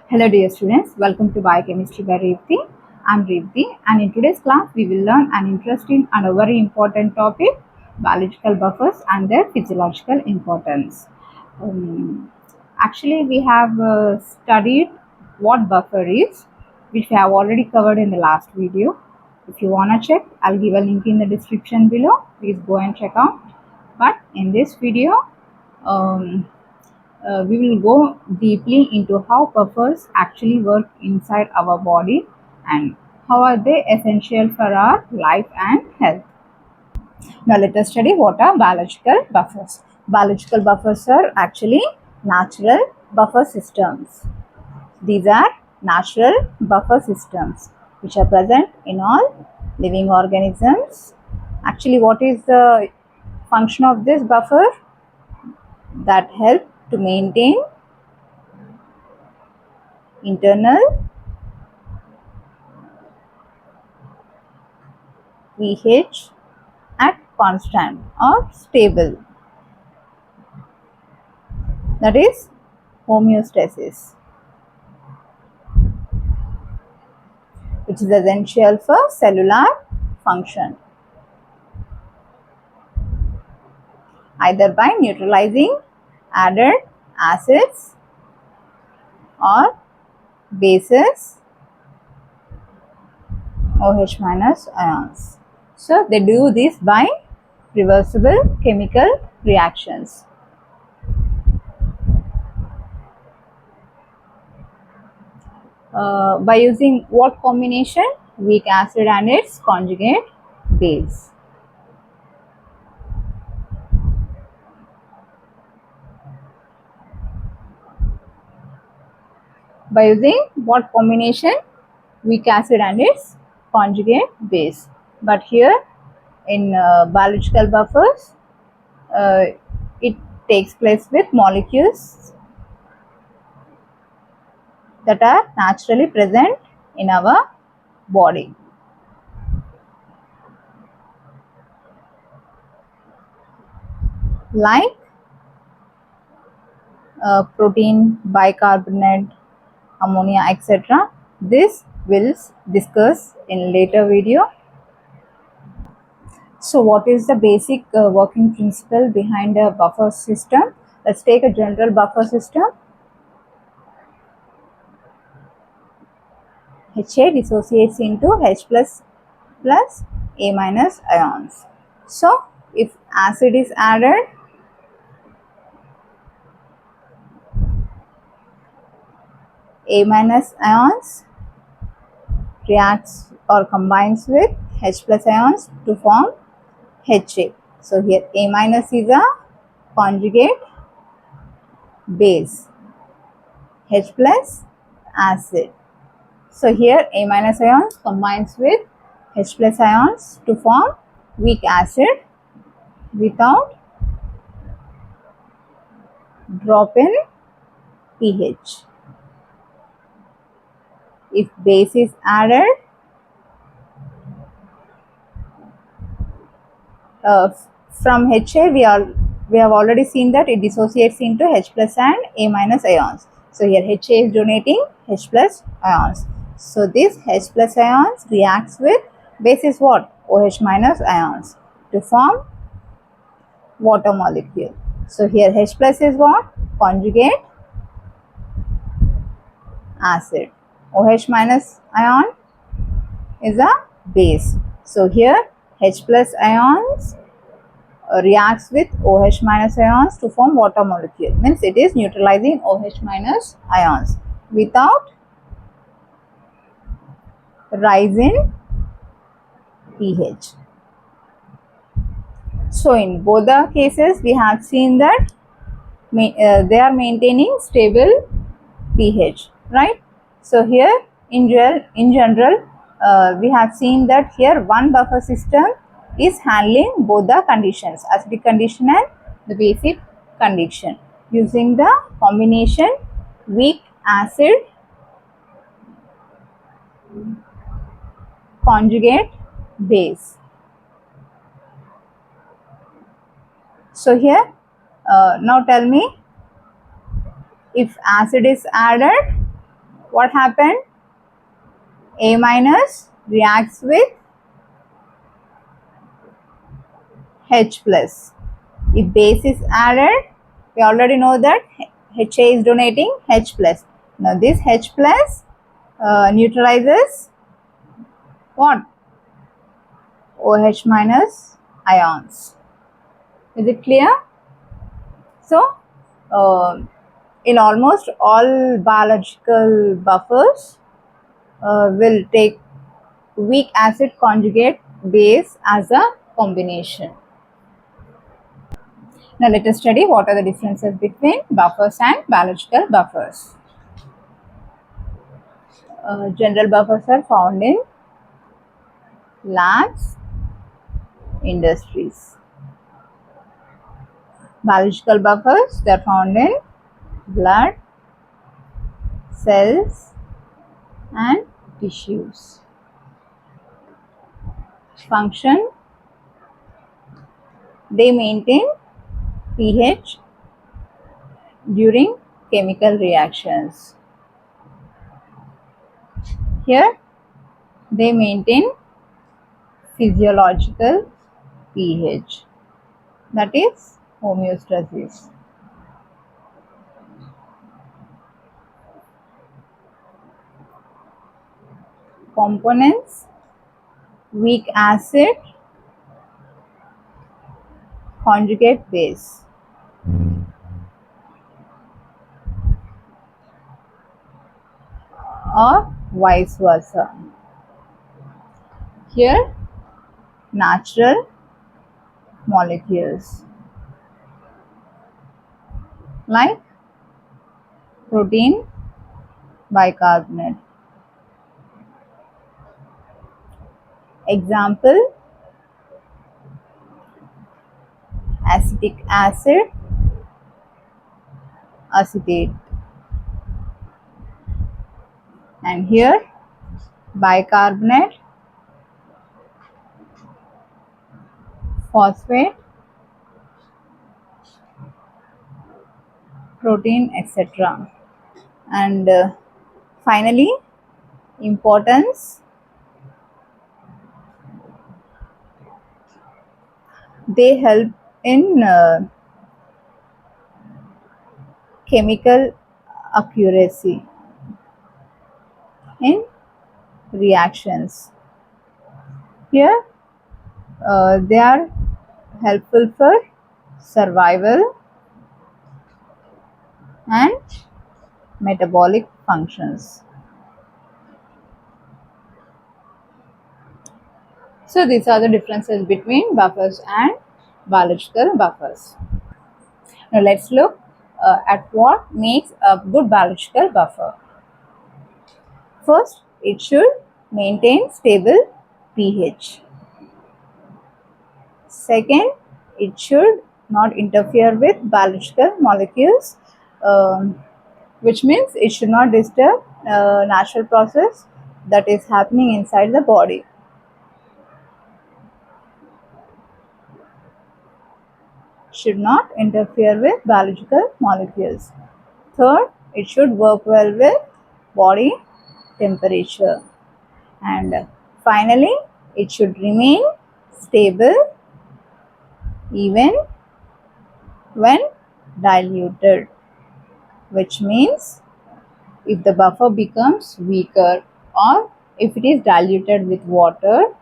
Hello dear students, welcome to Biochemistry by Revati. I am Revati and in today's class we will learn an interesting and a very important topic, biological buffers and their physiological importance. Actually we have studied what buffer is, which we have already covered in the last video. If you want to check, I'll give a link in the description below. Please go and check out. But in this video, um, we will go deeply into how buffers actually work inside our body and how are they essential for our life and health. Now let us study what are biological buffers. Biological buffers are actually natural buffer systems. These are natural buffer systems which are present in all living organisms. Actually, what is the function of this buffer? That help to maintain internal pH at constant or stable, that is homeostasis, which is essential for cellular function, either by neutralizing added acids or bases OH minus ions. So they do this by reversible chemical reactions. By using what combination? Weak acid and its conjugate base. By using what combination? Weak acid and its conjugate base. But here in biological buffers, it takes place with molecules that are naturally present in our body. Like protein, bicarbonate, ammonia, etc. This will discuss in later video. So what is the basic working principle behind a buffer system? Let's take a general buffer system. Ha dissociates into H plus A minus ions. So if acid is added, A minus ions reacts or combines with H plus ions to form Ha. So here A minus is a conjugate base, H plus acid. So here A minus ions combines with H plus ions to form weak acid without drop in pH. If base is added, from Ha we have already seen that it dissociates into H plus and A minus ions. So here Ha is donating H plus ions. So this H plus ions reacts with base is what? OH minus ions to form water molecule. So here H plus is what? Conjugate acid. OH minus ion is a base. So here H plus ions reacts with OH minus ions to form water molecule. Means it is neutralizing OH minus ions without rise in pH. So in both the cases we have seen that they are maintaining stable pH, right? So here in general we have seen that here one buffer system is handling both the conditions, acidic condition and the basic condition, using the combination weak acid conjugate base. So here now tell me, if acid is added, what happened? A minus reacts with H plus. If base is added, we already know that HA is donating H plus. Now this H plus neutralizes what? OH minus ions. Is it clear? So, in almost all biological buffers, will take weak acid conjugate base as a combination. Now let us study what are the differences between buffers and biological buffers. General buffers are found in labs, industries. Biological buffers, they are found in blood, cells and tissues. Function, they maintain pH during chemical reactions. Here they maintain physiological pH, that is homeostasis. Components, weak acid conjugate base. Or vice versa. Here natural molecules like protein bicarbonate. Example, acetic acid acetate, and here bicarbonate, phosphate, protein, etc. And finally, importance, they help in chemical accuracy in reactions. Here they are helpful for survival and metabolic functions. So these are the differences between buffers and biological buffers. Now let's look at what makes a good biological buffer. First, it should maintain stable pH. Second, it should not interfere with biological molecules, which means it should not disturb natural process that is happening inside the body. Should not interfere with biological molecules. Third, it should work well with body temperature. And finally, it should remain stable even when diluted, which means if the buffer becomes weaker or if it is diluted with water,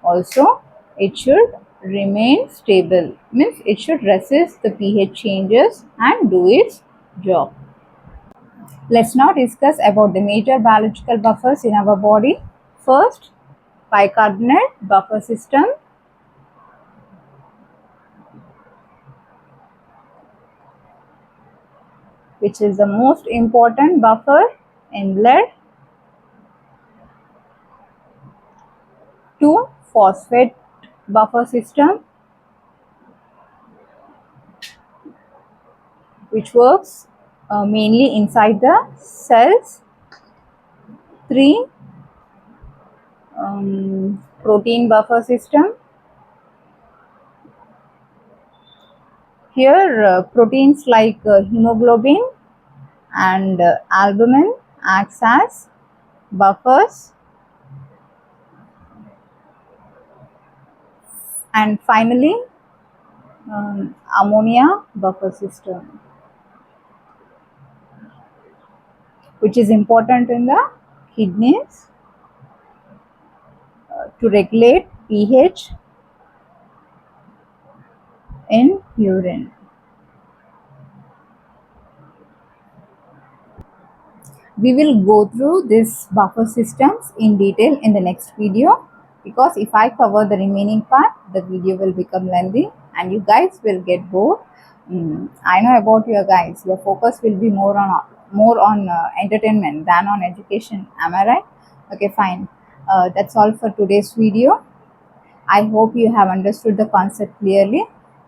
also it should remain stable, means it should resist the pH changes and do its job. Let's now discuss about the major biological buffers in our body. First, bicarbonate buffer system. Which is the most important buffer in blood. 2. Phosphate buffer system, which works mainly inside the cells. 3. Protein buffer system. Here proteins like hemoglobin and albumin acts as buffers, and finally ammonia buffer system, which is important in the kidneys to regulate pH in urine. We will go through these buffer systems in detail in the next video, because if I cover the remaining part, the video will become lengthy and you guys will get bored. I know about you guys. Your focus will be more on entertainment than on education. Am I right? Okay, fine. That's all for today's video. I hope you have understood the concept clearly,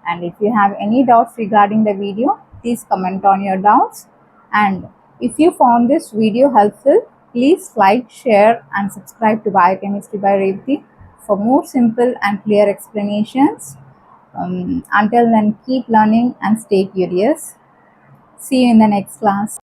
and if you have any doubts regarding the video, please comment on your doubts. And if you found this video helpful, please like, share and subscribe to Biochemistry by Revati for more simple and clear explanations. Until then, keep learning and stay curious. See you in the next class.